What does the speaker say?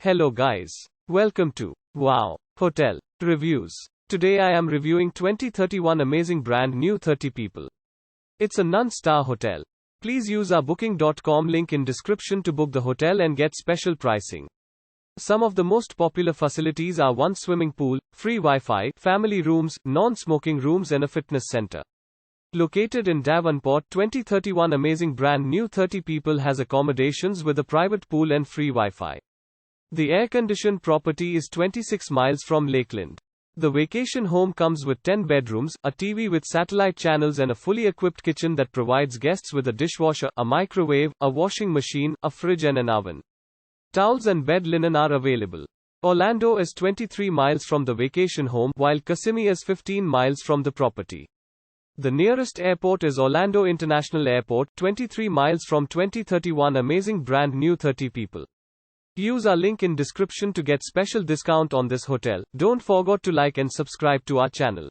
Hello guys. Welcome to Wow Hotel Reviews. Today I am reviewing 2031 amazing brand new 30 people. It's a non-star hotel. Please use our booking.com link in description to book the hotel and get special pricing. Some of the most popular facilities are one swimming pool, free Wi-Fi, family rooms, non-smoking rooms and a fitness center. Located in Davenport, 2031 amazing brand new 30 people has accommodations with a private pool and free Wi-Fi. The air-conditioned property is 26 miles from Lakeland. The vacation home comes with 10 bedrooms, a TV with satellite channels and a fully equipped kitchen that provides guests with a dishwasher, a microwave, a washing machine, a fridge and an oven. Towels and bed linen are available. Orlando is 23 miles from the vacation home, while Kissimmee is 15 miles from the property. The nearest airport is Orlando International Airport, 23 miles from 2031 amazing brand new 30 people. Use our link in description to get special discount on this hotel. Don't forget to like and subscribe to our channel.